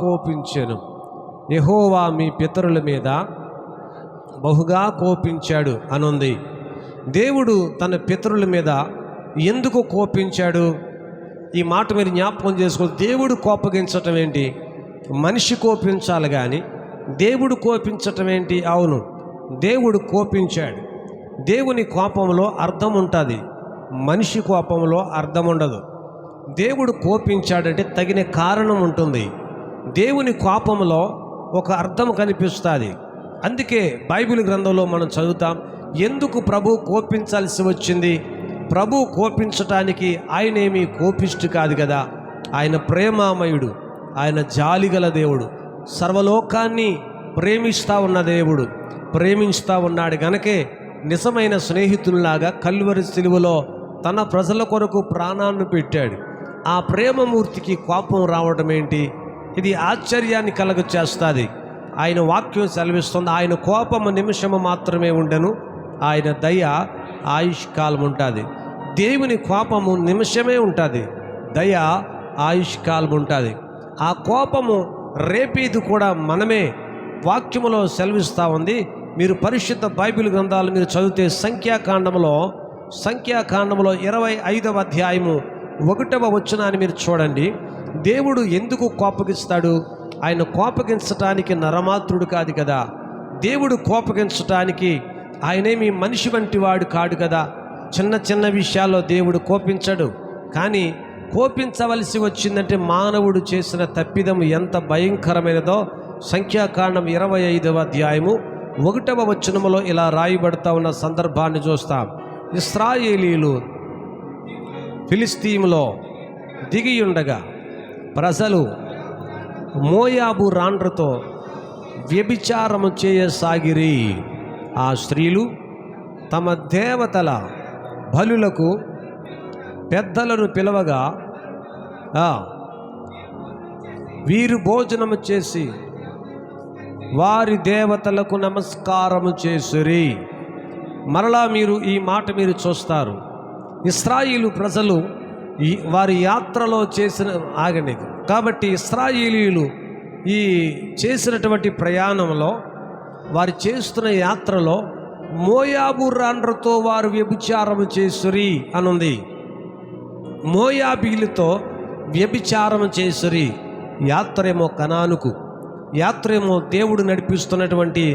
కోపించెను. యెహోవా మీ పితరుల మీద బహుగా కోపించాడు అనుంది. దేవుడు తన పితరుల మీద ఎందుకు కోపించాడు? ఈ మాట మీరు జ్ఞాపకం చేసుకో. దేవుడు కోపగించటం ఏంటి? మనిషి కోపించాలి కానీ దేవుడు కోపించటం ఏంటి? అవును, దేవుడు కోపించాడు. దేవుని కోపంలో అర్థం ఉంటుంది, మనిషి కోపంలో అర్థం ఉండదు. దేవుడు కోపించాడంటే తగిన కారణం ఉంటుంది. దేవుని కోపంలో ఒక అర్థం కనిపిస్తుంది. అందుకే బైబిల్ గ్రంథంలో మనం చదువుతాం, ఎందుకు ప్రభు కోపించాల్సి వచ్చింది? ప్రభు కోపించటానికి ఆయనేమీ కోపిష్టి కాదు కదా. ఆయన ప్రేమామయుడు, ఆయన జాలిగల దేవుడు, సర్వలోకాన్ని ప్రేమిస్తూ ఉన్న దేవుడు. ప్రేమిస్తూ ఉన్నాడు గనకే నిజమైన స్నేహితుల్లాగా కల్వరి సిలువలో తన ప్రజల కొరకు ప్రాణాన్ని పెట్టాడు. ఆ ప్రేమమూర్తికి కోపం రావడం ఏంటి? ఇది ఆశ్చర్యాన్ని కలుగ చేస్తుంది. ఆయన వాక్యం సెలవిస్తుంది, ఆయన కోపము నిమిషము మాత్రమే ఉండెను, ఆయన దయ ఆయుష్కాలం ఉంటుంది. దేవుని కోపము నిమిషమే ఉంటుంది, దయ ఆయుష్కాలం ఉంటుంది. ఆ కోపము రేపేది కూడా మనమే. వాక్యములో సెలవిస్తూ ఉంది. మీరు పరిశుద్ధ బైబిల్ గ్రంథాలు మీరు చదివితే సంఖ్యాకాండంలో 25వ అధ్యాయము 1వ వచనాన్ని మీరు చూడండి. దేవుడు ఎందుకు కోపగిస్తాడు? ఆయన కోపగించటానికి నరమాత్రుడు కాదు కదా. దేవుడు కోపగించటానికి ఆయనేమి మనిషి వంటి వాడు కాడు కదా. చిన్న చిన్న విషయాల్లో దేవుడు కోపించడు. కానీ కోపించవలసి వచ్చిందంటే మానవుడు చేసిన తప్పిదము ఎంత భయంకరమైనదో సంఖ్యాకాండం 25వ అధ్యాయము 1వ వచనములో ఇలా రాయబడతా ఉన్న సందర్భాన్ని చూస్తాం. ఇశ్రాయేలీలు ఫిలిస్తీములో దిగియుండగా ప్రజలు మోయాబు రాండ్రతో వ్యభిచారము చేయసాగిరి. ఆ స్త్రీలు తమ దేవతల బలులకు పెద్దలను పిలవగా వీరు భోజనము చేసి వారి దేవతలకు నమస్కారము చేసిరి. మరలా మీరు ఈ మాట మీరు చూస్తారు. ఇశ్రాయేలు ప్రజలు వారి యాత్రలో చేసిన కాబట్టి ఇశ్రాయేలీయులు ఈ చేసినటువంటి ప్రయాణంలో వారు చేస్తున్న యాత్రలో మోయాబు రాండ్రతో వారు వ్యభిచారము చేసిరి అనుంది. మోయాబీలతో వ్యభిచారము చేసిరి. యాత్రేమో కనానుకు, యాత్రేమో దేవుడు నడిపిస్తున్నటువంటి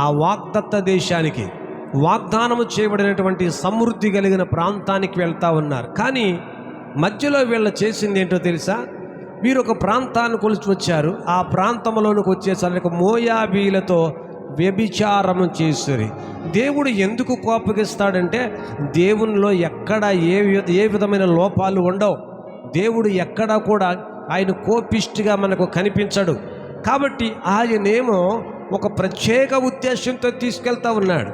ఆ వాగ్దత్త దేశానికి, వాగ్దానము చేయబడినటువంటి సమృద్ధి కలిగిన ప్రాంతానికి వెళ్తూ ఉన్నారు. కానీ మధ్యలో వీళ్ళ చేసింది ఏంటో తెలుసా? వీరు ఒక ప్రాంతాన్ని కొలిచి వచ్చారు. ఆ ప్రాంతంలోనికి వచ్చేసరికి మోయాబీలతో వ్యభిచారము చేసిరి. దేవుడు ఎందుకు కోపగిస్తాడంటే దేవునిలో ఎక్కడ ఏ విధమైన లోపాలు ఉండవు. దేవుడు ఎక్కడా కూడా ఆయన కోపిష్టిగా మనకు కనిపించడు. కాబట్టి ఆయనేమో ఒక ప్రత్యేక ఉద్దేశంతో తీసుకెళ్తా ఉన్నాడు.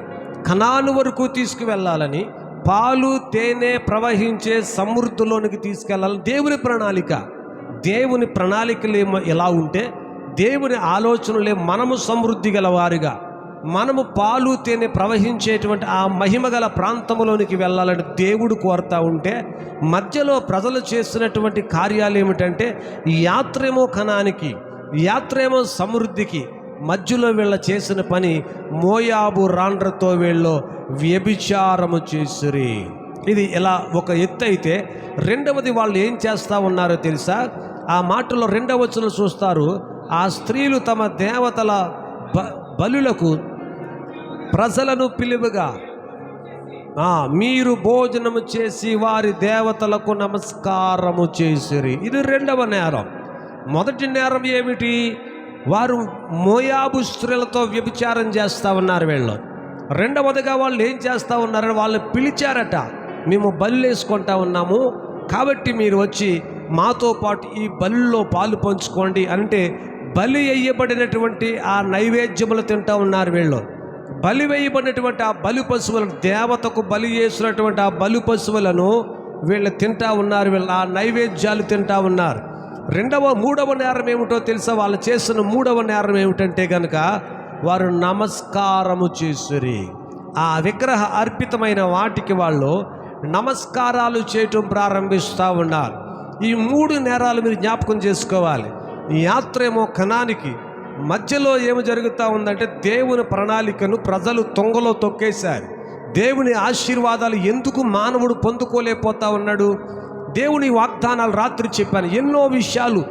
కనాను వరకు తీసుకువెళ్ళాలని, పాలు తేనె ప్రవహించే సమృద్ధిలోనికి తీసుకెళ్ళాలని దేవుని ప్రణాళిక. దేవుని ప్రణాళికలేమో ఎలా ఉంటే దేవుని ఆలోచనలే మనము సమృద్ధి గలవారుగా, మనము పాలు తేనె ప్రవహించేటువంటి ఆ మహిమగల ప్రాంతంలోనికి వెళ్ళాలని దేవుడు కోరుతూ ఉంటే, మధ్యలో ప్రజలు చేసినటువంటి కార్యాలు ఏమిటంటే యాత్రేమో కనానికి, యాత్రేమో సమృద్ధికి, మధ్యలో వీళ్ళ చేసిన పని మోయాబు రాండ్రతో వీళ్ళు వ్యభిచారము చేసిరి. ఇది ఇలా ఒక ఎత్తు అయితే, రెండవది వాళ్ళు ఏం చేస్తూ ఉన్నారో తెలుసా? ఆ మాటలో 2వ వచనం చూస్తారు. ఆ స్త్రీలు తమ దేవతల బలులకు ప్రజలను పిలువగా మీరు భోజనము చేసి వారి దేవతలకు నమస్కారము చేసిరి. ఇది 2వ నేరం. మొదటి నేరం ఏమిటి? వారు మోయాబు స్త్రీలతో వ్యభిచారం చేస్తూ ఉన్నారు వీళ్ళు. రెండవదిగా వాళ్ళు ఏం చేస్తూ ఉన్నారని వాళ్ళు పిలిచారట. మేము బలి వేసుకుంటా ఉన్నాము, కాబట్టి మీరు వచ్చి మాతో పాటు ఈ బలిలో పాలు పంచుకోండి అంటే బలి వేయబడినటువంటి ఆ నైవేద్యములు తింటూ ఉన్నారు వీళ్ళు. బలి వేయబడినటువంటి ఆ బలి పశువులను, దేవతకు బలి చేసినటువంటి ఆ బలి పశువులను వీళ్ళు తింటూ ఉన్నారు. వీళ్ళు ఆ నైవేద్యాలు తింటూ ఉన్నారు. మూడవ నేరం ఏమిటో తెలుసా? వాళ్ళు చేసిన 3వ నేరం ఏమిటంటే కనుక వారు నమస్కారము చేసిరి. ఆ విగ్రహ అర్పితమైన వాటికి వాళ్ళు నమస్కారాలు చేయటం ప్రారంభిస్తూ ఉన్నారు. ఈ 3 నేరాలు మీరు జ్ఞాపకం చేసుకోవాలి. యాత్రేమో కనానికి. మధ్యలో ఏమి జరుగుతూ ఉందంటే దేవుని ప్రణాళికను ప్రజలు తొంగలో తొక్కేశారు. దేవుని ఆశీర్వాదాలు ఎందుకు మానవుడు పొందుకోలేకపోతా ఉన్నాడు? దేవుని వాగ్దానాలు రాత్రి చెప్పాను, ఎన్నో విషయాలు,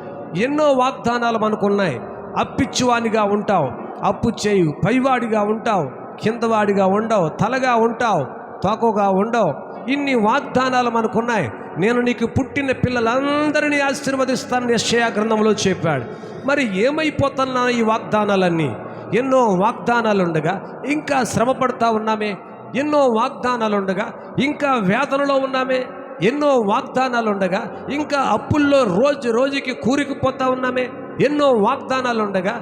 ఎన్నో వాగ్దానాలు మనకున్నాయి. అప్పిచ్చువానిగా ఉంటావు, అప్పు చేయు, పైవాడిగా ఉంటావు, కిందవాడిగా ఉండవు, తలగా ఉంటావు, తోకగా ఉండవు. ఇన్ని వాగ్దానాలు మనకున్నాయి. నేను నీకు పుట్టిన పిల్లలందరినీ ఆశీర్వదిస్తానని యెషయా గ్రంథంలో చెప్పాడు. మరి ఏమైపోతున్నా ఈ వాగ్దానాలన్నీ? ఎన్నో వాగ్దానాలు ఉండగా ఇంకా శ్రమ పడుతూ ఉన్నామే, ఎన్నో వాగ్దానాలు ఉండగా ఇంకా వేదనలో ఉన్నామే, ఎన్నో వాగ్దానాలు ఉండగా ఇంకా అప్పుల్లో రోజు రోజుకి కూరుకుపోతూ ఉన్నామే, ఎన్నో వాగ్దానాలు ఉండగా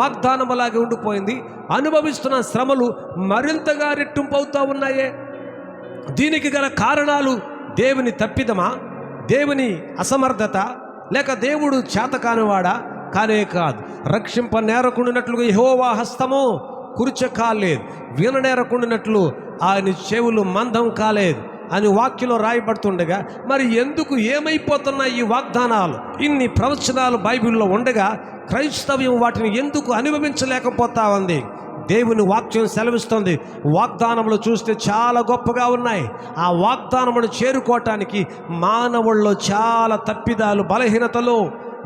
వాగ్దానములాగే ఉండిపోయింది. అనుభవిస్తున్న శ్రమలు మరింతగా రెట్టింపు అవుతూ ఉన్నాయే. దీనికి గల కారణాలు దేవుని తప్పిదమా, దేవుని అసమర్థత, లేక దేవుడు చేతకానివాడా? కానే కాదు. రక్షింప నేరకుండినట్లుగా యెహోవా హస్తము కురుచ కాలేదు, విననేరకుండినట్లు ఆయన చెవులు మందం కాలేదు అని వాక్యంలో రాయబడుతుండగా, మరి ఎందుకు ఏమైపోతున్నాయి ఈ వాగ్దానాలు? ఇన్ని ప్రవచనాలు బైబిల్లో ఉండగా క్రైస్తవ్యం వాటిని ఎందుకు అనుభవించలేకపోతా ఉంది? దేవుని వాక్యం సెలవిస్తుంది, వాగ్దానములు చూస్తే చాలా గొప్పగా ఉన్నాయి. ఆ వాగ్దానమును చేరుకోవటానికి మానవుల్లో చాలా తప్పిదాలు, బలహీనతలు,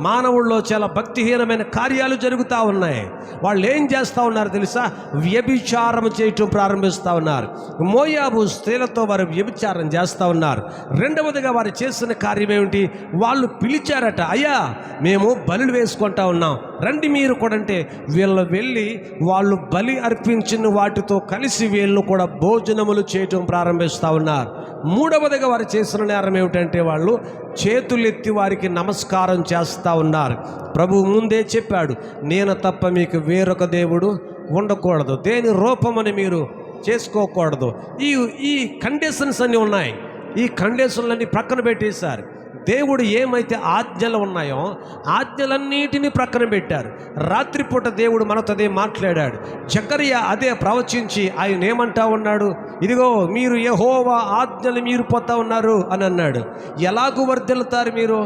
మానవుల్లో చాలా భక్తిహీనమైన కార్యాలు జరుగుతూ ఉన్నాయి. వాళ్ళు ఏం చేస్తూ ఉన్నారు తెలుసా? వ్యభిచారం చేయటం ప్రారంభిస్తూ ఉన్నారు. మోయాబు స్త్రీలతో వారు వ్యభిచారం చేస్తూ ఉన్నారు. రెండవదిగా వారు చేసిన కార్యం ఏమిటి? వాళ్ళు పిలిచారట, అయ్యా మేము బలులు వేసుకుంటా ఉన్నాం, రండి మీరు కూడా. అంటే వీళ్ళు వెళ్ళి వాళ్ళు బలి అర్పించిన వాటితో కలిసి వీళ్ళు కూడా భోజనములు చేయటం ప్రారంభిస్తూ ఉన్నారు. మూడవదిగా వారు చేసిన నేరం ఏమిటంటే వాళ్ళు చేతులెత్తి వారికి నమస్కారం చేస్తూ ఉన్నారు. ప్రభువు ముందే చెప్పాడు, నేను తప్ప మీకు వేరొక దేవుడు ఉండకూడదు, దేని రూపమని మీరు చేసుకోకూడదు. ఈ కండిషన్స్ అన్నీ ఉన్నాయి. ఈ కండిషన్లన్నీ ప్రక్కన పెట్టేశారు. దేవుడు ఏమైతే ఆజ్ఞలు ఉన్నాయో ఆజ్ఞలన్నిటినీ ప్రక్కన పెట్టారు. రాత్రిపూట దేవుడు మనతోనే మాట్లాడాడు. జకరియా అదే ప్రవచించి ఆయన ఏమంటా ఉన్నాడు? ఇదిగో మీరు యెహోవా ఆజ్ఞలు మీరు పోతా ఉన్నారు అని అన్నాడు. ఎలాగూ వర్ధిల్లుతారు మీరు?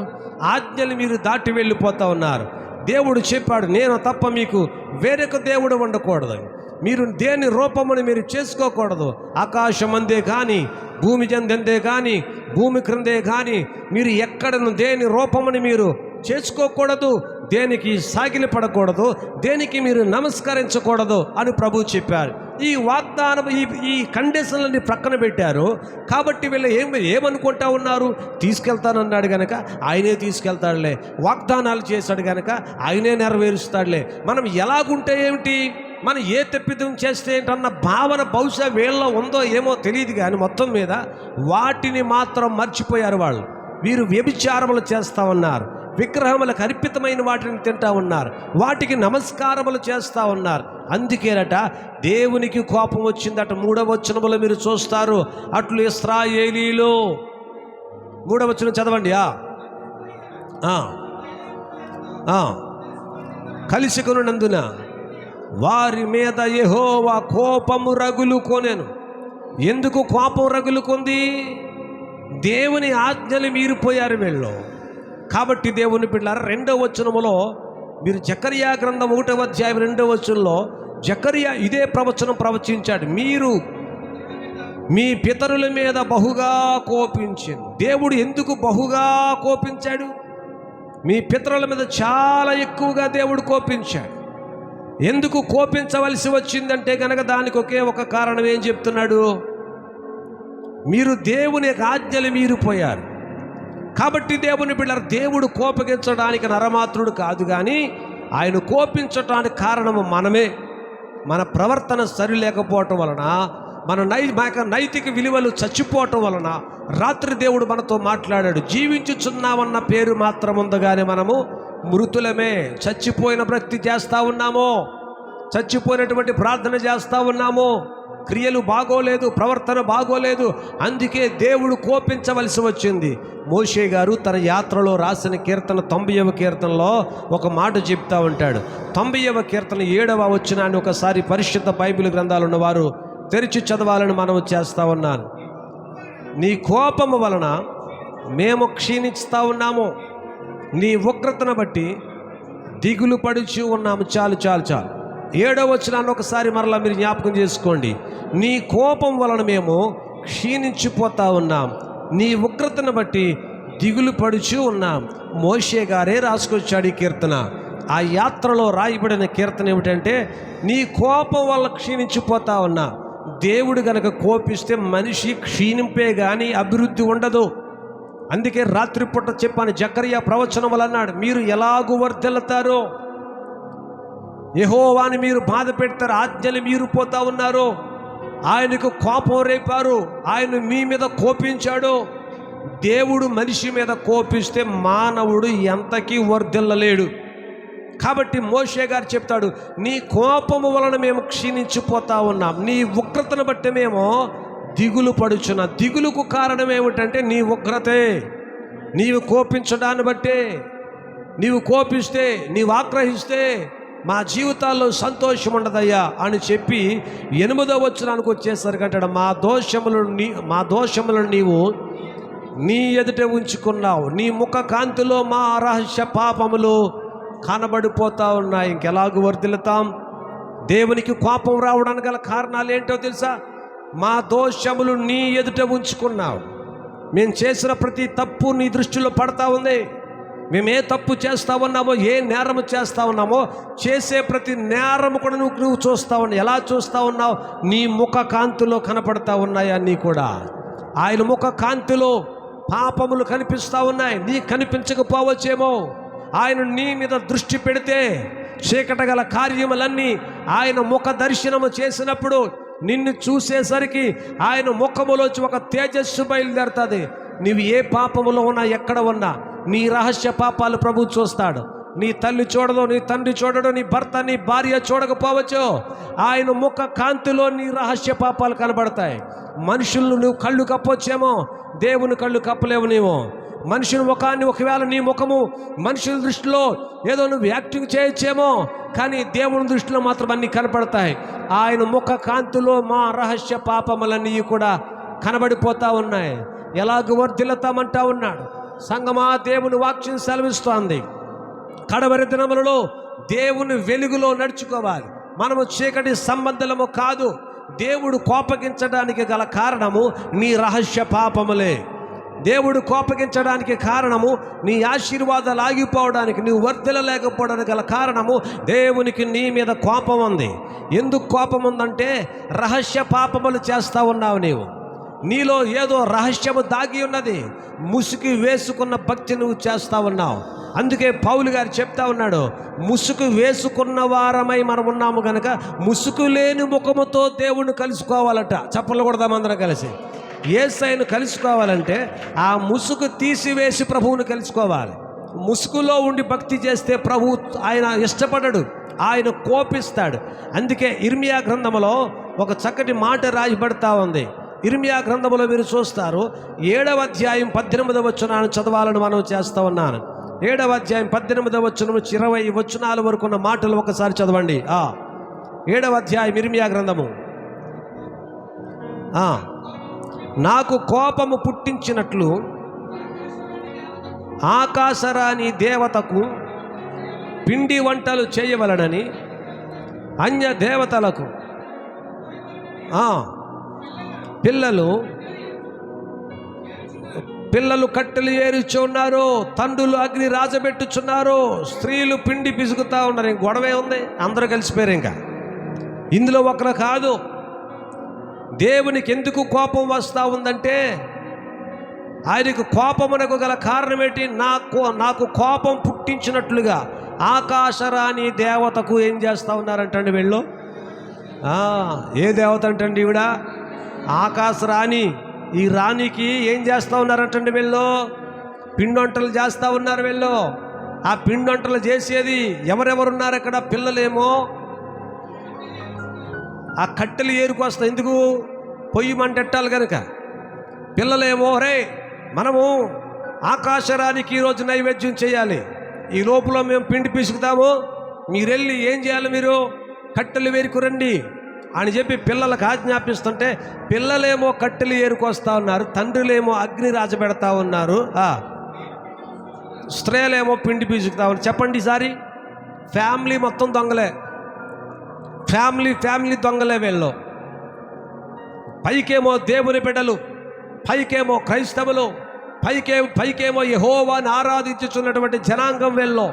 ఆజ్ఞలు మీరు దాటి వెళ్ళిపోతూ ఉన్నారు. దేవుడు చెప్పాడు, నేను తప్ప మీకు వేరొక దేవుడు ఉండకూడదు, మీరు దేని రూపమును మీరు చేసుకోకూడదు. ఆకాశం అందే కానీ, భూమి చెందందే కానీ, భూమి క్రిందే కానీ మీరు ఎక్కడను దేని రూపముని మీరు చేసుకోకూడదు, దేనికి సాగిలి పడకూడదు, దేనికి మీరు నమస్కరించకూడదు అని ప్రభువు చెప్పారు. ఈ వాగ్దానం, ఈ కండిషన్లని ప్రక్కన పెట్టారు. కాబట్టి వీళ్ళు ఏమనుకుంటా ఉన్నారు? తీసుకెళ్తానన్నాడు గనక ఆయనే తీసుకెళ్తాడులే, వాగ్దానాలు చేశాడు గనక ఆయనే నెరవేరుస్తాడులే, మనం ఎలాగుంటే ఏమిటి, మనం ఏ తప్పిదం చేస్తే ఏంటన్న భావన బహుశా వీళ్ళలో ఉందో ఏమో తెలియదు. కానీ మొత్తం మీద వాటిని మాత్రం మర్చిపోయారు వాళ్ళు. వీరు వ్యభిచారములు చేస్తూ ఉన్నారు, విగ్రహములకు అర్పితమైన వాటిని తింటా ఉన్నారు, వాటికి నమస్కారములు చేస్తూ ఉన్నారు. అందుకేనట దేవునికి కోపం వచ్చిందట. 3వ వచనములో మీరు చూస్తారు, అట్లు ఇశ్రాయేలీలు, 3వ వచనం చదవండి. కలిసి కొనునందున వారి మీద యెహోవా కోపము రగులుకొనెను. ఎందుకు కోపం రగులుకుంది? దేవుని ఆజ్ఞలు మీరిపోయారు వీళ్ళు. కాబట్టి దేవుని బిడ్డలారా, 2వ వచనములో మీరు జకరియా గ్రంథం 1వ అధ్యాయం 2వ వచనంలో జకరియా ఇదే ప్రవచనం ప్రవచించాడు. మీరు మీ పితరుల మీద బహుగా కోపించింది. దేవుడు ఎందుకు బహుగా కోపించాడు? మీ పితరుల మీద చాలా ఎక్కువగా దేవుడు కోపించాడు. ఎందుకు కోపించవలసి వచ్చిందంటే కనుక దానికి ఒకే ఒక కారణం. ఏం చెప్తున్నాడు? మీరు దేవుని ఆజ్ఞలు మీరిపోయారు. కాబట్టి దేవుని బిడ్డలారా, దేవుడు కోపగించడానికి నరమాత్రుడు కాదు, కానీ ఆయన కోపించడానికి కారణము మనమే. మన ప్రవర్తన సరి లేకపోవటం వలన, మన నైతిక విలువలు చచ్చిపోవటం వలన రాత్రి దేవుడు మనతో మాట్లాడాడు. జీవించుచున్నామన్న పేరు మాత్రం ఉంది, కానీ మనము మృతులమే. చచ్చిపోయిన భక్తి చేస్తూ ఉన్నాము, చచ్చిపోయినటువంటి ప్రార్థన చేస్తూ ఉన్నాము, క్రియలు బాగోలేదు, ప్రవర్తన బాగోలేదు. అందుకే దేవుడు కోపించవలసి వచ్చింది. మోషే గారు తన యాత్రలో రాసిన కీర్తన 90వ కీర్తనలో ఒక మాట చెప్తా ఉంటాడు. 90వ కీర్తన 7వ వచనాన్ని ఒకసారి పరిశుద్ధ బైబిల్ గ్రంథాలు ఉన్నవారు తెరిచి చదవాలని మనం చేస్తూ ఉన్నాను. నీ కోపము వలన మేము క్షీణిస్తూ ఉన్నాము, నీ ఉగ్రతను బట్టి దిగులు పడుచు ఉన్నాము. చాలు చాలు చాలు. 7వ వచనాన్ని ఒకసారి మరలా మీరు జ్ఞాపకం చేసుకోండి. నీ కోపం వలన మేము క్షీణించిపోతా ఉన్నాం, నీ ఉగ్రతను బట్టి దిగులు పడుచు ఉన్నాం. మోషే గారే రాసుకొచ్చాడు ఈ కీర్తన. ఆ యాత్రలో రాయబడిన కీర్తన ఏమిటంటే, నీ కోపం వల్ల క్షీణించిపోతా ఉన్నా. దేవుడు గనక కోపిస్తే మనిషి క్షీణింపే కానీ అభివృద్ధి ఉండదు. అందుకే రాత్రిపూట చెప్పాను, జకర్యా ప్రవచనములు అన్నాడు, మీరు ఎలాగూ వర్ధిల్లుతారో, యెహోవాని మీరు బాధ పెడతారు, ఆజ్ఞలు మీరు పోతా ఉన్నారు, ఆయనకు కోపం రేపారు, ఆయన మీ మీద కోపించాడు. దేవుడు మనిషి మీద కోపిస్తే మానవుడు ఎంతకీ వర్ధిల్లలేడు. కాబట్టి మోషే గారు చెప్తాడు, నీ కోపము వలన మేము క్షీణించిపోతా ఉన్నాం, నీ ఉగ్రతను బట్టి మేము దిగులు పడుచున్నా. దిగులుకు కారణం ఏమిటంటే నీ ఉగ్రతే. నీవు కోపించడాన్ని బట్టే, నీవు కోపిస్తే, నీవు ఆగ్రహిస్తే మా జీవితాల్లో సంతోషం ఉండదయ్యా అని చెప్పి 8వ వచనానికి వచ్చేసరికి అంటాడు, మా దోషములను నీవు నీ ఎదుట ఉంచుకున్నావు, నీ ముఖ కాంతిలో మా రహస్య పాపములు కనబడిపోతా ఉన్నాయి. ఇంకెలాగూ వర్ధిల్లుతాం? దేవునికి కోపం రావడానికి గల కారణాలు ఏంటో తెలుసా? మా దోషములు నీ ఎదుట ఉంచుకున్నావు. మేము చేసిన ప్రతి తప్పు నీ దృష్టిలో పడతా ఉంది. మేము ఏ తప్పు చేస్తా ఉన్నామో, ఏ నేరము చేస్తా ఉన్నామో, చేసే ప్రతి నేరము కూడా నువ్వు చూస్తా ఉన్నావు. ఎలా చూస్తా ఉన్నావు? నీ ముఖ కాంతిలో కనపడతా ఉన్నాయి అన్నీ కూడా. ఆయన ముఖ కాంతిలో పాపములు కనిపిస్తూ ఉన్నాయి. నీ కనిపించకపోవచ్చేమో, ఆయన నీ మీద దృష్టి పెడితే చీకట గల కార్యములన్నీ ఆయన ముఖ దర్శనము చేసినప్పుడు నిన్ను చూసేసరికి ఆయన ముఖములోంచి ఒక తేజస్సు బయలుదేరుతుంది. నీవు ఏ పాపములో ఉన్నా, ఎక్కడ ఉన్నా, నీ రహస్య పాపాలు ప్రభు చూస్తాడు. నీ తల్లి చూడదు, నీ తండ్రి చూడడు, నీ భర్త, నీ భార్య చూడకపోవచ్చు. ఆయన ముఖ కాంతిలో నీ రహస్య పాపాలు కనబడతాయి. మనుషులను నువ్వు కళ్ళు కప్పొచ్చేమో, దేవుని కళ్ళు కప్పలేవు. నీవు మనుషుల ముఖాన్ని, ఒకవేళ నీ ముఖము మనుషుల దృష్టిలో ఏదో నువ్వు యాక్టింగ్ చేయొచ్చేమో, కానీ దేవుని దృష్టిలో మాత్రం అన్నీ కనపడతాయి. ఆయన ముఖ కాంతిలో మా రహస్య పాపములన్నీ కూడా కనబడిపోతూ ఉన్నాయి. ఎలాగ వర్ధిల్లుతామంటా ఉన్నాడు. సంగమా, దేవుని వాక్యం సెలవిస్తోంది, కడవరి దినములలో దేవుని వెలుగులో నడుచుకోవాలి. మనము చీకటి సంబంధము కాదు. దేవుడు కోపగించడానికి గల కారణము నీ రహస్య పాపములే. దేవుడు కోపగించడానికి కారణము నీ ఆశీర్వాదాలు ఆగిపోవడానికి, నీవు వర్ధిల్లలేకపోవడానికి గల కారణము దేవునికి నీ మీద కోపం ఉంది. ఎందుకు కోపం ఉందంటే రహస్య పాపములు చేస్తూ ఉన్నావు. నీలో ఏదో రహస్యము దాగి ఉన్నది. ముసుగు వేసుకున్న భక్తి నువ్వు చేస్తూ ఉన్నావు. అందుకే పౌలు గారు చెప్తా ఉన్నాడు, ముసుగు వేసుకున్న వారమై మనం ఉన్నాము కనుక ముసుగు లేని ముఖముతో దేవుణ్ణి కలుసుకోవాలట. చప్పలు కొడదాం అందరం కలిసి. యేసయ్యను కలుసుకోవాలంటే ఆ ముసుగు తీసివేసి ప్రభువుని కలుసుకోవాలి. ముసుగులో ఉండి భక్తి చేస్తే ప్రభు ఆయన ఇష్టపడడు, ఆయన కోపిస్తాడు. అందుకే ఇర్మియా గ్రంథంలో ఒక చక్కటి మాట రాయబడతా ఉంది. ఇర్మియా గ్రంథంలో మీరు చూస్తారు, 7వ అధ్యాయం 18వ వచనాన్ని చదవాలని మనం చేస్తూ ఉన్నాను. 7వ అధ్యాయం 18వ వచనం నుంచి 20 వచనాల వరకు ఉన్న మాటలు ఒకసారి చదవండి. 7వ అధ్యాయం ఇర్మియా గ్రంథము. నాకు కోపము పుట్టించినట్లు ఆకాశరాణి దేవతకు పిండి వంటలు చేయవలనని అన్య దేవతలకు పిల్లలు కట్టెలు ఏరుచున్నారు, తండ్రులు అగ్ని రాజబెట్టుచున్నారు, స్త్రీలు పిండి పిసుకుతూ ఉన్నారు. ఇంక గొడవే ఉంది, అందరూ కలిసిపోయారు. ఇంకా ఇందులో ఒకరు కాదు. దేవునికి ఎందుకు కోపం వస్తూ ఉందంటే, ఆయనకు కోపమునకు గల కారణం ఏంటి? నాకు కోపం పుట్టించినట్లుగా ఆకాశరాణి దేవతకు ఏం చేస్తూ ఉన్నారంటండి వీళ్ళు. ఏ దేవత అంటండి ఈవిడ? ఆకాశరాణి. ఈ రాణికి ఏం చేస్తూ ఉన్నారంటండి వీళ్ళు? పిండొంటలు చేస్తూ ఉన్నారు వీళ్ళు. ఆ పిండొంటలు చేసేది ఎవరెవరున్నారు అక్కడ? పిల్లలేమో ఆ కట్టెలు ఏరుకొస్తాయి. ఎందుకు? పొయ్యి మంటెట్టాలి కనుక. పిల్లలేమో, రే మనము ఆకాశరానికి ఈరోజు నైవేద్యం చేయాలి, ఈ లోపల మేము పిండి పిసుకుతాము, మీరెళ్ళి ఏం చేయాలి, మీరు కట్టెలు ఏరుకురండి అని చెప్పి పిల్లలకు ఆజ్ఞాపిస్తుంటే, పిల్లలేమో కట్టెలు ఏరుకొస్తా ఉన్నారు, తండ్రులేమో అగ్ని రాజబెడతా ఉన్నారు, స్త్రీలేమో పిండి పీసుకుతా ఉన్నారు. చెప్పండి ఈసారి ఫ్యామిలీ మొత్తం దొంగలే, ఫ్యామిలీ దొంగలే వీళ్ళు. పైకేమో దేవుని బిడ్డలు, పైకేమో క్రైస్తవులు, పైకేమో యెహోవాను ఆరాధించుచున్నటువంటి జనాంగం వీళ్ళు.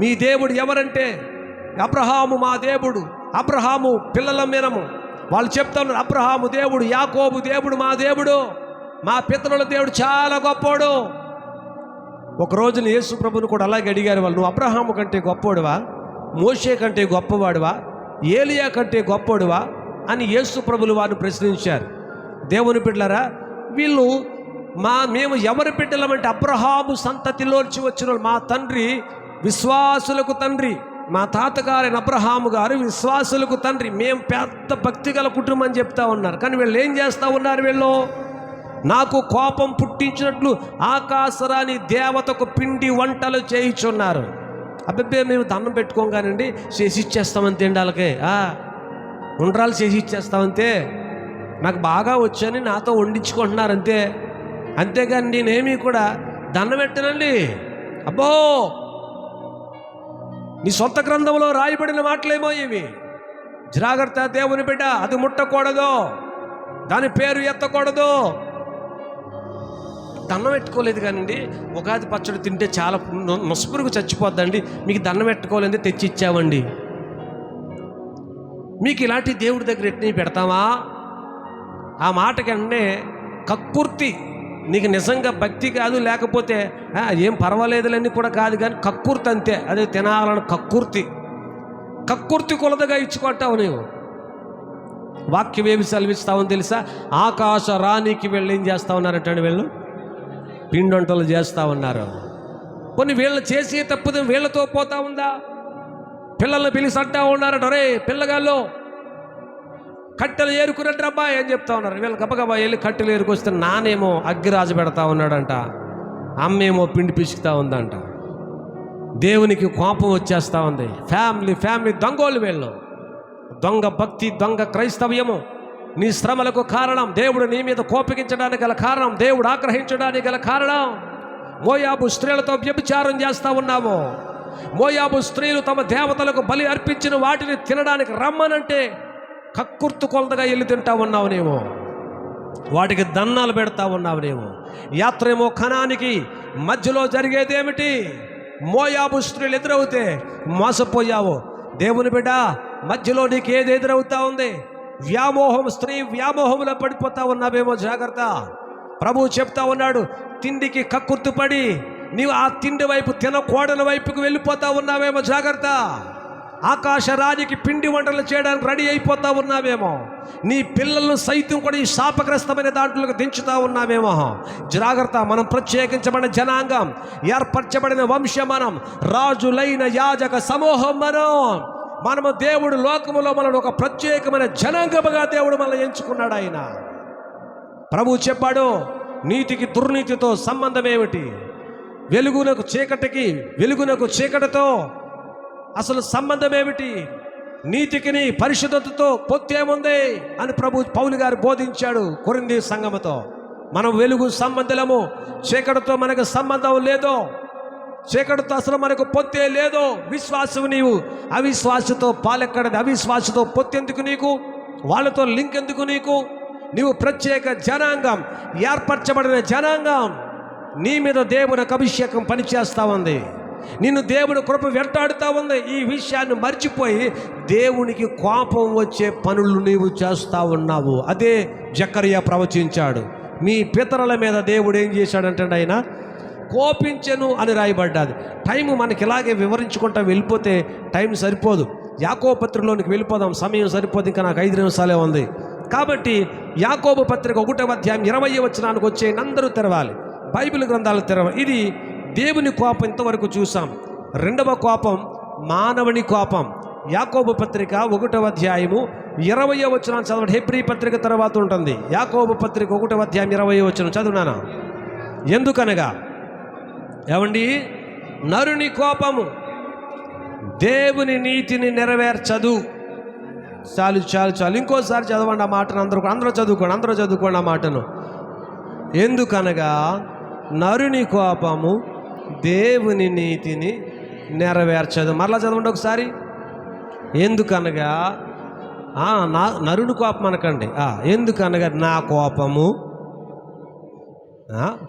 మీ దేవుడు ఎవరంటే అబ్రహాము మా దేవుడు, అబ్రహాము పిల్లల మీనము. వాళ్ళు చెప్తా ఉన్నారు, అబ్రహాము దేవుడు, యాకోబు దేవుడు, మా దేవుడు, మా పితరుల దేవుడు చాలా గొప్పోడు. ఒక రోజున యేసు ప్రభుని కూడా అలాగే అడిగారు వాళ్ళు, నువ్వు అబ్రహాము కంటే గొప్పోడువా, మోషే కంటే గొప్పవాడువా, ఏలియా కంటే గొప్పోడువా అని యేసు ప్రభులు వారిని ప్రశ్నించారు. దేవుని బిడ్డలారా, వీళ్ళు మేము ఎవరి బిడ్డలమంటే అబ్రహాము సంతతిలోంచి వచ్చిన మా తండ్రి విశ్వాసులకు తండ్రి, మా తాతగారైన అబ్రహాము గారు విశ్వాసులకు తండ్రి, మేము పెద్ద భక్తి గల కుటుంబం అని చెప్తా ఉన్నారు. కానీ వీళ్ళు ఏం చేస్తూ ఉన్నారు, వీళ్ళు నాకు కోపం పుట్టించినట్లు ఆకాశరాని దేవతకు పిండి వంటలు చేయించున్నారు. అబ్బే మేము దండం పెట్టుకోగానండి చేసి ఇచ్చేస్తామంతే అండి, వాళ్ళకే ఉండ్రాలు చేసి ఇచ్చేస్తామంతే, నాకు బాగా వచ్చని నాతో వండించుకుంటున్నారు అంతే, అంతేగాని నేనేమీ కూడా దండం పెట్టనండి. అబ్బో నీ సొంత గ్రంథంలో రాయబడిన మాటలేమో ఇవి, జాగ్రత్త దేవుని బిడ్డ, అది ముట్టకూడదు, దాని పేరు ఎత్తకూడదు. దండం పెట్టుకోలేదు కానండి, ఉగాది పచ్చడి తింటే చాలా నొసుపురుగు చచ్చిపోద్దండి, మీకు దండం పెట్టుకోలేదు తెచ్చి ఇచ్చామండి. మీకు ఇలాంటి దేవుడి దగ్గర ఎట్ని పెడతామా? ఆ మాటకంటే కక్కుర్తి, నీకు నిజంగా భక్తి కాదు, లేకపోతే ఏం పర్వాలేదులన్నీ కూడా కాదు, కానీ కక్కుర్తి అంతే, అదే తినాలని కక్కుర్తి కొలదగా ఇచ్చుకుంటావు నీవు. వాక్యం ఏమి సెలవిస్తావని తెలుసా? ఆకాశ రాణికి వెళ్ళి ఏం చేస్తా ఉన్నారంటే వీళ్ళు పిండొంటలు చేస్తూ ఉన్నారు. కొన్ని వీళ్ళు చేసే తప్పుదు వీళ్ళతో పోతా ఉందా? పిల్లల్ని పిలిచి అంటా ఉన్నారట, రే పిల్లగాళ్ళు కట్టెలు ఏరుకున్నట్టు అబ్బాయి అని చెప్తా ఉన్నారు. వీళ్ళు గబగబా వెళ్ళి కట్టెలు ఏరుకొస్తే నానేమో అగ్గిరాజు పెడతా ఉన్నాడంట, అమ్మేమో పిండి పిసుకుతా ఉందంట. దేవునికి కోపం వచ్చేస్తూ ఉంది. ఫ్యామిలీ దొంగోళ్ళు వీళ్ళు. దొంగ భక్తి, దొంగ క్రైస్తవ్యము నీ శ్రమలకు కారణం, దేవుడు నీ మీద కోపగించడానికి గల కారణం, దేవుడు ఆగ్రహించడానికి గల కారణం. మోయాబు స్త్రీలతో వ్యభిచారం చేస్తూ ఉన్నావు. మోయాబు స్త్రీలు తమ దేవతలకు బలి అర్పించిన వాటిని తినడానికి రమ్మనంటే కక్కుర్తు కొలతగా వెళ్ళి తింటా ఉన్నావు నీవు, వాటికి దన్నాలు పెడతా ఉన్నావు నీవు. యాత్ర ఏమో కనానికి మధ్యలో జరిగేదేమిటి? మోయాబు స్త్రీలు ఎదురవుతే మోసపోయావు. దేవుని బిడ్డ, మధ్యలో నీకు ఏది ఎదురవుతా ఉంది? వ్యామోహం, స్త్రీ వ్యామోహంలో పడిపోతా ఉన్నావేమో, జాగ్రత్త. ప్రభువు చెప్తా ఉన్నాడు, తిండికి కక్కుర్తి పడి నీవు ఆ తిండి వైపు, తినకూడని వైపుకు వెళ్ళిపోతా ఉన్నావేమో, జాగ్రత్త. ఆకాశ రాజుకి పిండి వంటలు చేయడానికి రెడీ అయిపోతా ఉన్నావేమో, నీ పిల్లలను సైతం కూడా ఈ శాపగ్రస్తమైన దాంట్లోకి దించుతా ఉన్నావేమో, జాగ్రత్త. మనం ప్రత్యేకించబడిన జనాంగం, ఏర్పరచబడిన వంశం, మనం రాజులైన యాజక సమూహం, మనము దేవుడు లోకములో మనల్ని ఒక ప్రత్యేకమైన జనాంగముగా దేవుడు మనల్ని ఎంచుకున్నాడు. ఆయన ప్రభువు చెప్పాడు, నీతికి దుర్నీతితో సంబంధం ఏమిటి? వెలుగునకు చీకటికి, వెలుగునకు చీకటితో అసలు సంబంధం ఏమిటి? నీతికిని పరిశుద్ధతతో పొత్తేముంది అని పౌలు గారు బోధించాడు కొరింథీ సంఘముతో. మనం వెలుగు సంబంధులము, చీకటితో మనకు సంబంధం లేదు, చీకటితో అసలు మనకు పొత్తే లేదు. విశ్వాసము నీవు అవిశ్వాసతో పాలెక్కడది, అవిశ్వాసతో పొత్తెందుకు నీకు, వాళ్ళతో లింక్ ఎందుకు నీకు? నీవు ప్రత్యేక జనాంగం, ఏర్పరచబడిన జనాంగం. నీ మీద దేవుని అభిషేకం పనిచేస్తూ ఉంది, నిన్ను దేవుని కృప వెంటాడుతూ ఉంది. ఈ విషయాన్ని మర్చిపోయి దేవునికి కోపం వచ్చే పనులు నీవు చేస్తూ ఉన్నావు. అదే జకర్యా ప్రవచించాడు. మీ పితరుల మీద దేవుడు ఏం చేశాడంటే ఆయన కోపించెను అని రాయబడ్డాది. టైము మనకి ఇలాగే వివరించుకుంటా వెళ్ళిపోతే టైం సరిపోదు. యాకోబు పత్రికలోనికి వెళ్ళిపోదాం, సమయం సరిపోదు, ఇంకా నాకు 5 నిమిషాలే ఉంది. కాబట్టి యాకోబు పత్రిక 1వ అధ్యాయం 20వ వచనానికి వచ్చేయండి. అందరూ తెరవాలి, బైబిల్ గ్రంథాలు తెరవాలి. ఇది దేవుని కోపం ఇంతవరకు చూసాం. 2వ కోపం మానవుని కోపం. యాకోబు పత్రిక 1వ అధ్యాయము 20వ వచనం చదవండి. హెబ్రీ పత్రిక తర్వాత ఉంటుంది. యాకోబు పత్రిక 1వ అధ్యాయం 20వ వచనం చదువునానా? ఎందుకనగా ఏమండి, నరుని కోపము దేవుని నీతిని నెరవేర్చదు. చాలు చాలు చాలు, ఇంకోసారి చదవండి ఆ మాటను. అందరూ చదువుకోండి ఆ మాటను. ఎందుకనగా నరుని కోపము దేవుని నీతిని నెరవేర్చదు. మరలా చదవండి ఒకసారి. ఎందుకనగా నరుని కోపం అనకండి. ఎందుకనగా నా కోపము,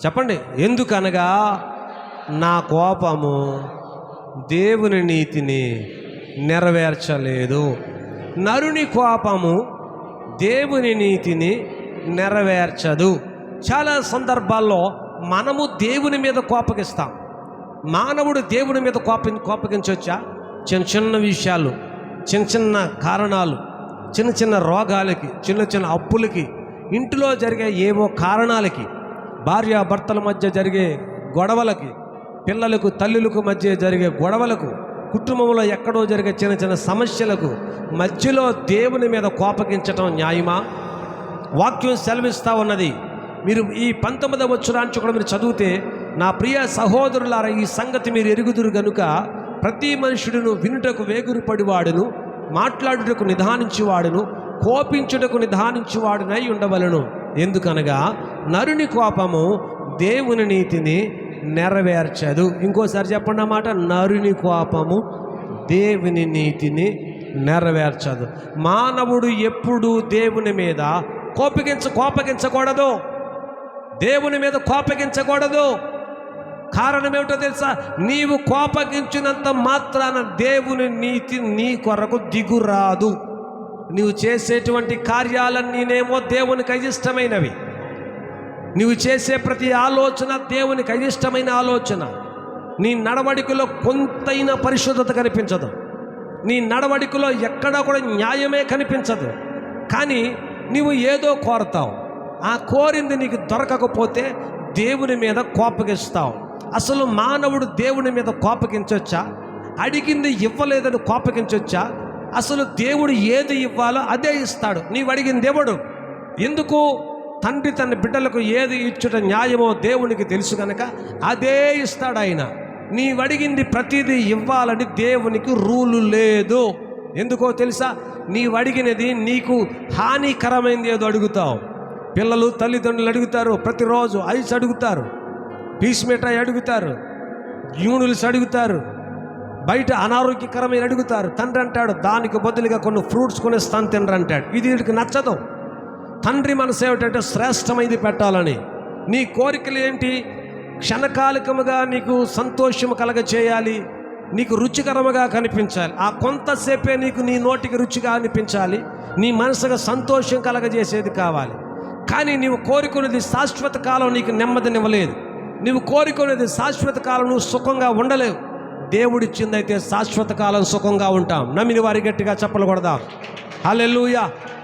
చెప్పండి, ఎందుకనగా నా కోపము దేవుని నీతిని నెరవేర్చలేదు. నరుని కోపము దేవుని నీతిని నెరవేర్చదు. చాలా సందర్భాల్లో మనము దేవుని మీద కోపగిస్తాం. మానవుడు దేవుని మీద కోపగించవచ్చా? చిన్న చిన్న విషయాలు, చిన్న చిన్న కారణాలు, చిన్న చిన్న రోగాలకి, చిన్న చిన్న అప్పులకి, ఇంటిలో జరిగే ఏవో కారణాలకి, భార్యాభర్తల మధ్య జరిగే గొడవలకి, పిల్లలకు తల్లులకు మధ్య జరిగే గొడవలకు, కుటుంబంలో ఎక్కడో జరిగే చిన్న చిన్న సమస్యలకు మధ్యలో దేవుని మీద కోపగించటం న్యాయమా? వాక్యం సెలవిస్తూ ఉన్నది. మీరు ఈ 19వ వచనాన్ని కూడా మీరు చదివితే, నా ప్రియ సహోదరులారా, ఈ సంగతి మీరు ఎరుగుదురు గనుక ప్రతి మనుషుడును వినుటకు వేగురుపడివాడును, మాట్లాడుటకు నిదానించువాడును, కోపించుటకు నిదానించువాడునై ఉండవలను. ఎందుకనగా నరుని కోపము దేవుని నీతిని నెరవేర్చదు. ఇంకోసారి చెప్పండి అన్నమాట. నరుని కోపము దేవుని నీతిని నెరవేర్చదు. మానవుడు ఎప్పుడు దేవుని మీద కోపగించకూడదు. దేవుని మీద కోపగించకూడదు. కారణం ఏమిటో తెలుసా? నీవు కోపగించినంత మాత్రాన దేవుని నీతి నీ కొరకు దిగురాదు. నీవు చేసేటువంటి కార్యాలన్నీనేమో దేవునికి అయిష్టమైనవి. నీవు చేసే ప్రతి ఆలోచన దేవునికి అయిష్టమైన ఆలోచన. నీ నడవడికలో కొంతైనా పరిశుద్ధత కనిపించదు. నీ నడవడికలో ఎక్కడా కూడా న్యాయమే కనిపించదు. కానీ నీవు ఏదో కోరతావు. ఆ కోరింది నీకు దొరకకపోతే దేవుని మీద కోపగిస్తావు. అసలు మానవుడు దేవుని మీద కోపగించొచ్చా? అడిగింది ఇవ్వలేదని కోపగించొచ్చా? అసలు దేవుడు ఏది ఇవ్వాలో అదే ఇస్తాడు. నీవు అడిగింది దేవుడు ఎందుకు? తండ్రి తన బిడ్డలకు ఏది ఇచ్చుట న్యాయమో దేవునికి తెలుసు కనుక అదే ఇస్తాడు ఆయన. నీవు అడిగింది ప్రతిదీ ఇవ్వాలని దేవునికి రూలు లేదు. ఎందుకో తెలుసా? నీవు అడిగినది నీకు హానికరమైనది ఏదో అడుగుతావు. పిల్లలు తల్లిదండ్రులు అడుగుతారు, ప్రతిరోజు ఐస్ అడుగుతారు, పీస్ మిఠాయి అడుగుతారు, న్యూడిల్స్ అడుగుతారు, బయట అనారోగ్యకరమైన అడుగుతారు. తండ్రి అంటాడు, దానికి బదులుగా కొన్ని ఫ్రూట్స్ కొనిస్తాను తినరు అంటాడు. ఇది వీడికి నచ్చదు. తండ్రి మనసు ఏమిటంటే శ్రేష్టమైనది పెట్టాలని. నీ కోరికలు ఏంటి? క్షణకాలికముగా నీకు సంతోషము కలగచేయాలి, నీకు రుచికరముగా కనిపించాలి. ఆ కొంతసేపే నీకు నీ నోటికి రుచిగా అనిపించాలి, నీ మనసుగా సంతోషం కలగజేసేది కావాలి. కానీ నీవు కోరుకునేది శాశ్వత కాలం నీకు నెమ్మదినివ్వలేదు. నీవు కోరుకునేది శాశ్వత కాలం నువ్వు సుఖంగా ఉండలేవు. దేవుడిచ్చిందైతే శాశ్వత కాలం సుఖంగా ఉంటాం. నమ్మిన వారి గట్టిగా చప్పలు కొడదాం. హల్లెలూయా.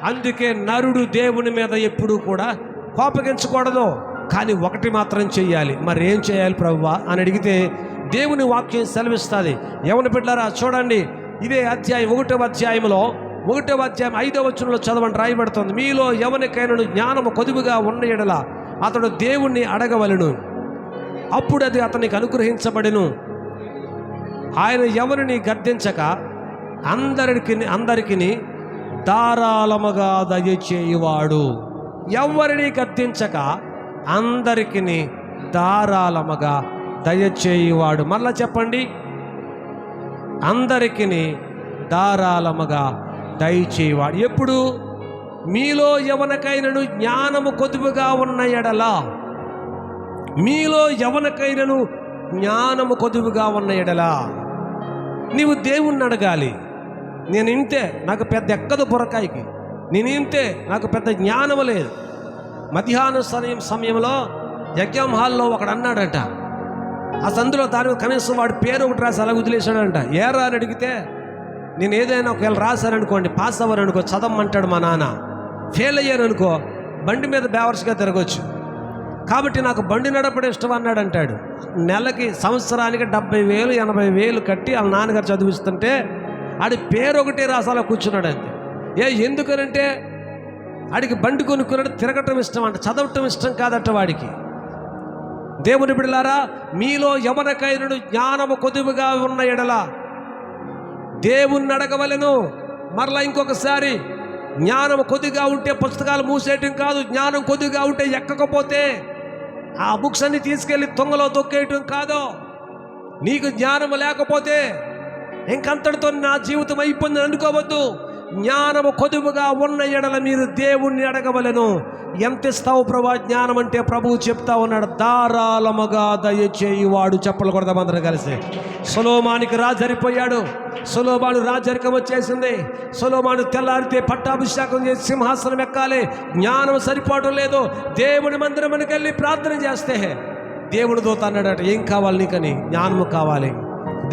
అందుకే నరుడు దేవుని మీద ఎప్పుడూ కూడా కోపగించకూడదు. కానీ ఒకటి మాత్రం చెయ్యాలి. మరి ఏం చేయాలి ప్రభువా అని అడిగితే దేవుని వాక్యం సెలవిస్తుంది. యెవన బిడ్డలారా చూడండి, ఇదే అధ్యాయం 1వ అధ్యాయంలో 1వ అధ్యాయం 5వ వచనంలో చదవండి. రాయబడుతుంది, మీలో ఎవరికైనా జ్ఞానము కొదువుగా ఉన్న యెడల అతడు దేవుణ్ణి అడగవలెను, అప్పుడు అది అతనికి అనుగ్రహించబడెను. ఆయన ఎవరిని గద్దించక అందరికీ ధారాళముగా దయచేయువాడు. ఎవరిని గద్దించక అందరికీ ధారాళముగా దయచేయువాడు. మళ్ళా చెప్పండి, అందరికీ ధారాళముగా దయచేయువాడు. ఎప్పుడు? మీలో ఎవరికైనాను జ్ఞానము కొదువుగా ఉన్న యెడల, మీలో ఎవరికైనాను జ్ఞానము కొదువుగా ఉన్న యెడల నీవు దేవుణ్ణి అడగాలి. నేను ఇంతే, నాకు పెద్ద ఎక్కదు బుర్రకాయకి, నేను ఇంతే, నాకు పెద్ద జ్ఞానము లేదు. మధ్యాహ్న సమయంలో యజ్ఞం హాల్లో ఒకడు అన్నాడట, ఆ సందులో దాని కనీసం వాడి పేరు ఒకటి రాసి అలా వదిలేశాడంట. ఏరా అని అడిగితే, నేను ఏదైనా ఒకవేళ రాశాననుకోండి, పాస్ అవ్వరనుకో చదవమంటాడు మా నాన్న, ఫెయిల్ అయ్యాననుకో బండి మీద బేవర్స్గా తిరగవచ్చు, కాబట్టి నాకు బండి నడపడం ఇష్టం అన్నాడు అంటాడు. నెలకి సంవత్సరానికి 70,000 80,000 కట్టి వాళ్ళ నాన్నగారు చదివిస్తుంటే ఆడి పేరు ఒకటే రాసాలా కూర్చున్నాడు అంతే. ఎందుకనంటే ఆడికి బండి కొనుక్కున్నాడు, తిరగటం ఇష్టం అంట, చదవటం ఇష్టం కాదట వాడికి. దేవుని బిడ్డలారా, మీలో ఎవరికైనా జ్ఞానము కొదువుగా ఉన్న యెడల దేవుణ్ణి అడగవలెను. మరలా ఇంకొకసారి, జ్ఞానం కొద్దిగా ఉంటే పుస్తకాలు మూసేయటం కాదు, జ్ఞానం కొద్దిగా ఉంటే ఎక్కకపోతే ఆ బుక్స్ అన్ని తీసుకెళ్ళి తొంగలో తొక్కేయటం కాదు. నీకు జ్ఞానము లేకపోతే ఇంకంతటితో నా జీవితం అయిపోయిందని అనుకోవద్దు. జ్ఞానము కొదువుగా ఉన్న ఎడల మీరు దేవుణ్ణి అడగవలెను. ఎంత ఇస్తావు ప్రభా జ్ఞానం అంటే ప్రభువు చెప్తా ఉన్నాడు, ధారాళముగా దయచేయువాడు. చెప్పలు కొడదాం అందరం కలిసి. సొలొమోనుకి రాజరిపోయాడు. సొలొమోను రాజరికం వచ్చేసింది. సొలొమోను తెల్లారితే పట్టాభిషేకం చేసి సింహాసనం ఎక్కాలి. జ్ఞానం సరిపోవడం లేదు. దేవుని మందిరానికి వెళ్ళి ప్రార్థన చేస్తే దేవుడు దూత అన్నాడట, ఏం కావాలి నీకని? జ్ఞానము కావాలి.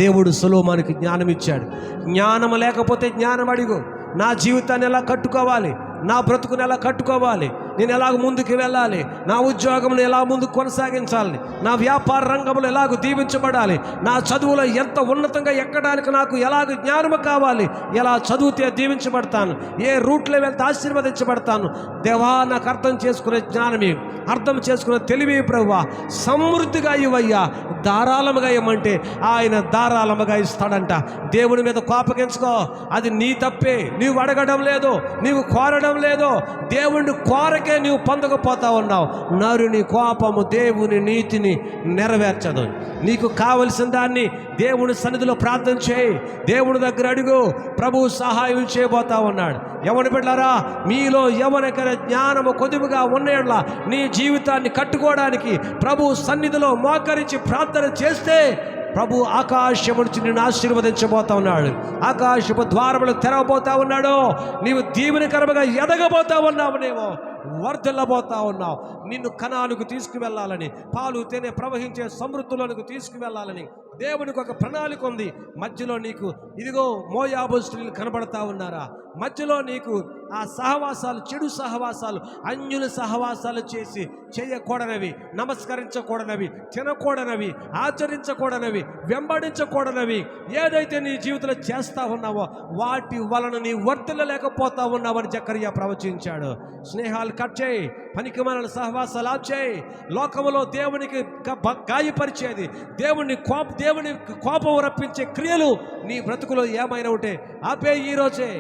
దేవుడు సొలొమోనుకి జ్ఞానం ఇచ్చాడు. జ్ఞానం లేకపోతే జ్ఞానం అడిగు. నా జీవితాన్ని ఎలా కట్టుకోవాలి, నా బ్రతుకుని ఎలా కట్టుకోవాలి, నేను ఎలాగ ముందుకు వెళ్ళాలి, నా ఉద్యోగంను ఎలా ముందుకు కొనసాగించాలి, నా వ్యాపార రంగంలో ఎలాగ దీవించబడాలి, నా చదువులో ఎంత ఉన్నతంగా ఎక్కడానికి నాకు ఎలాగ జ్ఞానము కావాలి, ఎలా చదివితే దీవించబడతాను, ఏ రూట్లో వెళ్తే ఆశీర్వదించబడతాను. దేవా నాకు అర్థం చేసుకునే జ్ఞానమే, అర్థం చేసుకునే తెలివి ప్రభువా, సమృద్ధిగా ఇవ్వయ్యా, ధారాళముగా ఇవ్వమంటే ఆయన ధారాళముగా ఇస్తాడంట. దేవుని మీద కోపగించుకో, అది నీ తప్పే. నీవు అడగడం లేదు, నీవు కోరడం లేదు. దేవుని కోరకే నీవు పొందకపోతా ఉన్నావు. నరుని కోపము దేవుని నీతిని నెరవేర్చదు. నీకు కావలసిన దాన్ని దేవుని సన్నిధిలో ప్రార్థన చేయి, దేవుని దగ్గర అడుగు. ప్రభువు సహాయం చేయబోతా ఉన్నాడు. యవన బిడ్డలారా, మీలో ఎవరికైనా జ్ఞానము కొద్దిగా ఉన్నట్లా నీ జీవితాన్ని కట్టుకోవడానికి ప్రభు సన్నిధిలో మోకరించి ప్రార్థన చేస్తే ప్రభు ఆకాశము నుంచి నిన్ను ఆశీర్వదించబోతా ఉన్నాడు. ఆకాశపు ద్వారములు తెరవబోతా ఉన్నాడు. నీవు దీవెనకరముగా ఎదగబోతా ఉన్నావు, నీవు వర్ధిల్లబోతా ఉన్నావు. నిన్ను కనానుకు తీసుకువెళ్ళాలని, పాలు తేనె ప్రవహించే సమృద్ధిలోనికి తీసుకువెళ్ళాలని దేవునికి ఒక ప్రణాళిక ఉంది. మధ్యలో నీకు ఇదిగో మోయాబు స్త్రీలు కనబడతా ఉన్నారా? మధ్యలో నీకు ఆ సహవాసాలు, చెడు సహవాసాలు, అన్యుల సహవాసాలు చేసి చేయకూడనవి, నమస్కరించకూడనవి, తినకూడనవి, ఆచరించకూడనవి, వెంబడించకూడనవి ఏదైతే నీ జీవితంలో చేస్తా ఉన్నావో వాటి వలన నీ వర్ధిల్లలేకపోతా ఉన్నావని జకర్యా ప్రవచించాడు. స్నేహాలు కట్ చేయి, పనికిమాలిన సహవాసాలు ఆప్ చేయి. లోకములో దేవునికి గాయపరిచేది, దేవుని కోపం రప్పించే క్రియలు నీ బ్రతుకులో ఏమైనా ఉంటే ఆపే. ఈరోజే